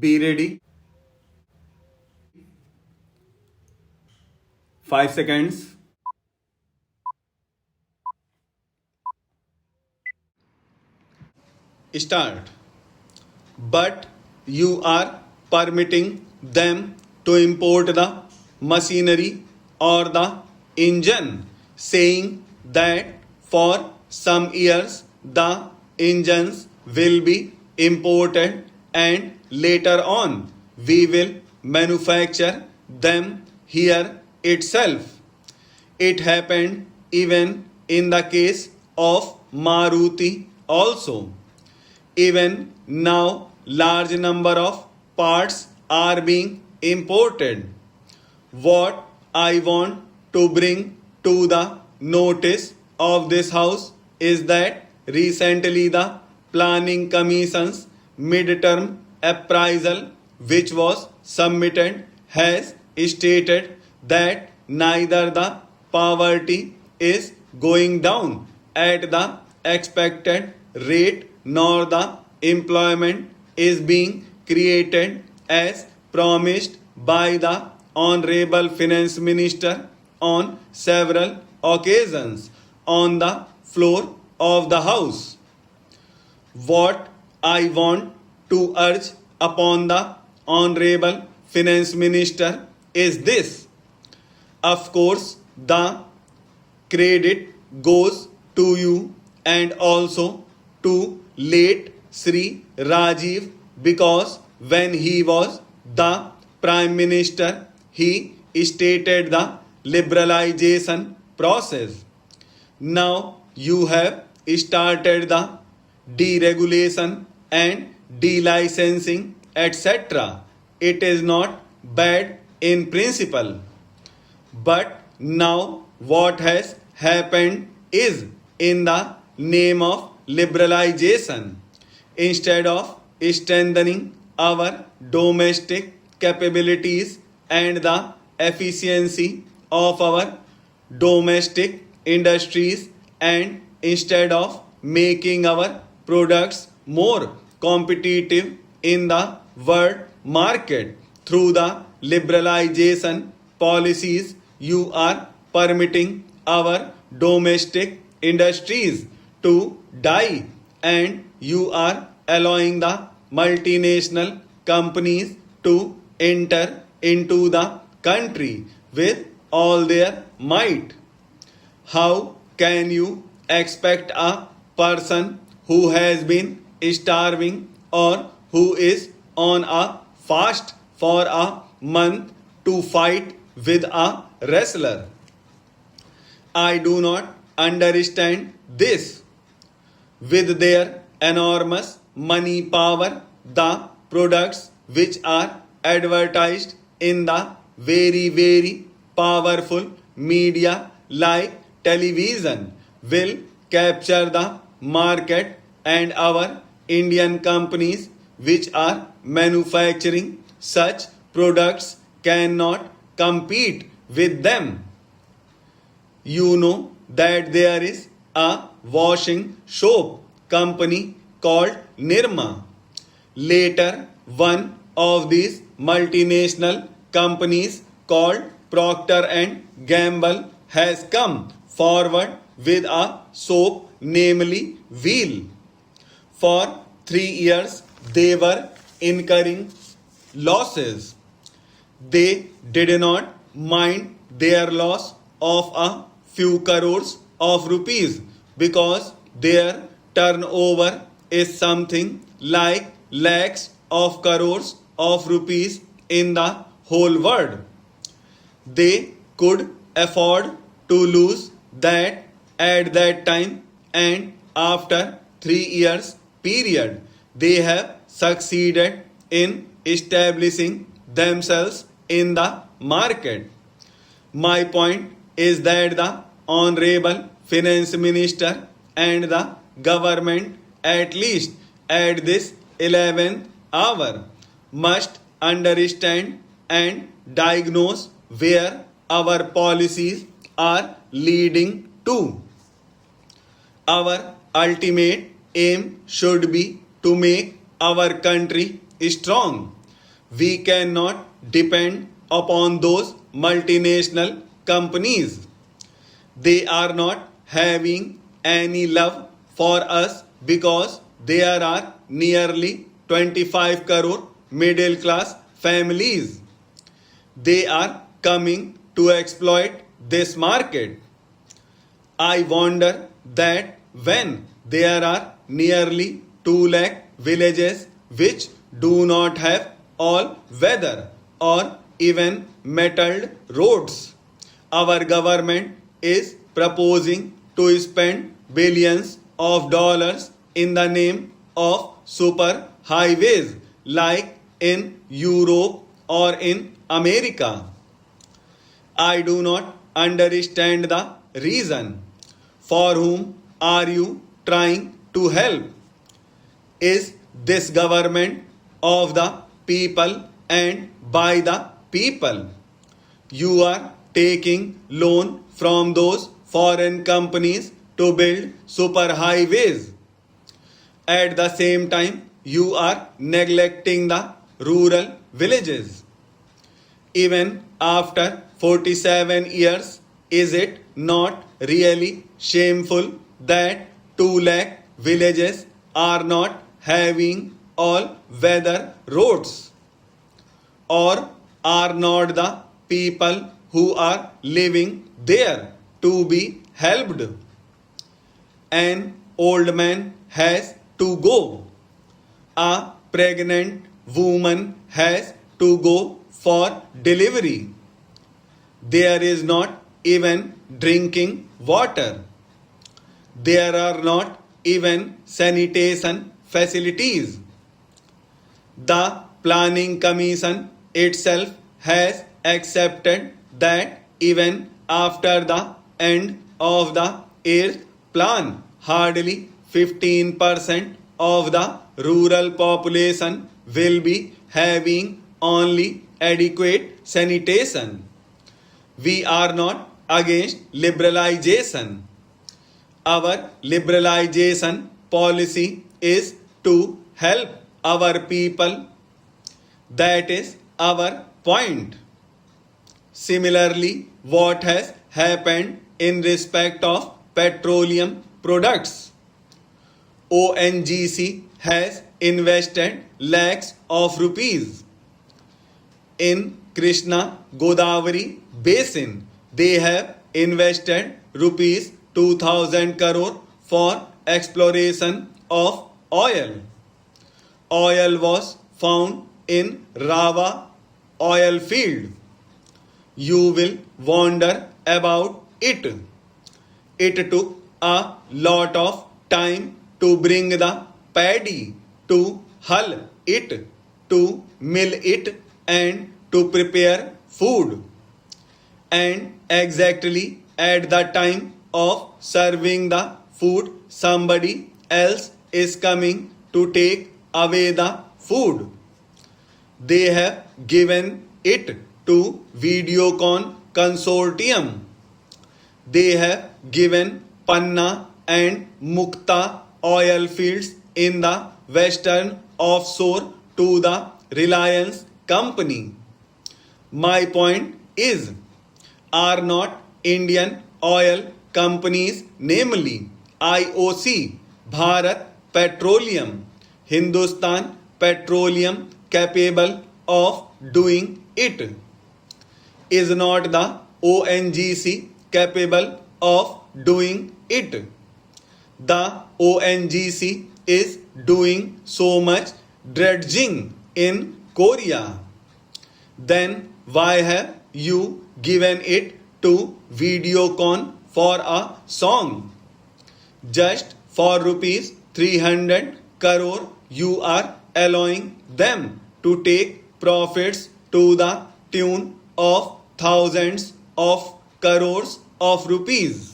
Be ready. 5 seconds. Start. But you are permitting them to import the machinery or the engine, saying that for some years the engines will be imported and later on we will manufacture them here itself. It happened even in the case of Maruti also. Even now, large number of parts are being imported. What I want to bring to the notice of this house is that recently the Planning Commission's midterm appraisal, which was submitted, has stated that neither the poverty is going down at the expected rate nor the employment is being created as promised by the Honorable Finance Minister on several occasions on the floor of the House. What I want to urge upon the Honorable Finance Minister is this. Of course, the credit goes to you and also to late Sri Rajiv, because when he was the Prime Minister, he stated the liberalization process. Now you have started the deregulation and delicensing, etc. It is not bad in principle. But now what has happened is, in the name of liberalization, instead of strengthening our domestic capabilities and the efficiency of our domestic industries, and instead of making our products more competitive in the world market through the liberalization policies, you are permitting our domestic industries to die, and you are allowing the multinational companies to enter into the country with all their might. How can you expect a person who has been starving or who is on a fast for a month to fight with a wrestler? I do not understand this. With their enormous money power, the products which are advertised in the very powerful media like television will capture the market, and our Indian companies which are manufacturing such products cannot compete with them. You know that there is a washing soap company called Nirma. Later, one of these multinational companies called Procter and Gamble has come forward with a soap, namely Wheel. For 3 years, they were incurring losses. They did not mind their loss of a few crores of rupees because their turnover is something like lakhs of crores of rupees in the whole world. They could afford to lose that at that time, and after 3 years period they have succeeded in establishing themselves in the market. My point is that the Honorable Finance Minister and the government, at least at this 11th hour, must understand and diagnose where our policies are leading to. Our ultimate aim should be to make our country strong. we cannot depend upon those multinational companies. They are not having any love for us because there are nearly 25 crore middle class families. They are coming to exploit this market. I wonder that when there are nearly 2 lakh villages which do not have all weather or even metalled roads, our government is proposing to spend billions of dollars in the name of super highways like in Europe or in America. I do not understand the reason. For whom are you trying to help? Is this government of the people and by the people? You are taking loan from those foreign companies to build super highways. At the same time, you are neglecting the rural villages. Even after 47 years, is it not really shameful that 2 lakh villages are not having all weather roads? Or are not the people who are living there to be helped? An old man has to go. A pregnant woman has to go for delivery. There is not even drinking water. There are not even sanitation facilities. The Planning Commission itself has accepted that even after the end of the 8th plan, hardly 15% of the rural population will be having only adequate sanitation. We are not against liberalization. Our liberalization policy is to help our people. That is our point. Similarly, what has happened in respect of petroleum products? ONGC has invested lakhs of rupees in Krishna Godavari basin. They have invested rupees 2000 crore for exploration of oil. Oil was found in Rawa oil field. You will wonder about it. It took a lot of time to bring the paddy, to hull it, to mill it, and to prepare food. And exactly at the time of serving the food, somebody else is coming to take away the food. They have given it to Videocon Consortium. They have given Panna and Mukta oil fields in the western offshore to the Reliance company. My point is, are not Indian oil companies, namely IOC, Bharat Petroleum, Hindustan Petroleum, capable of doing it? Is not the ONGC capable of doing it? The ONGC is doing so much dredging in Korea. Then why have you given it to Videocon for a song? Just for rupees 300 crore you are allowing them to take profits to the tune of thousands of crores of rupees.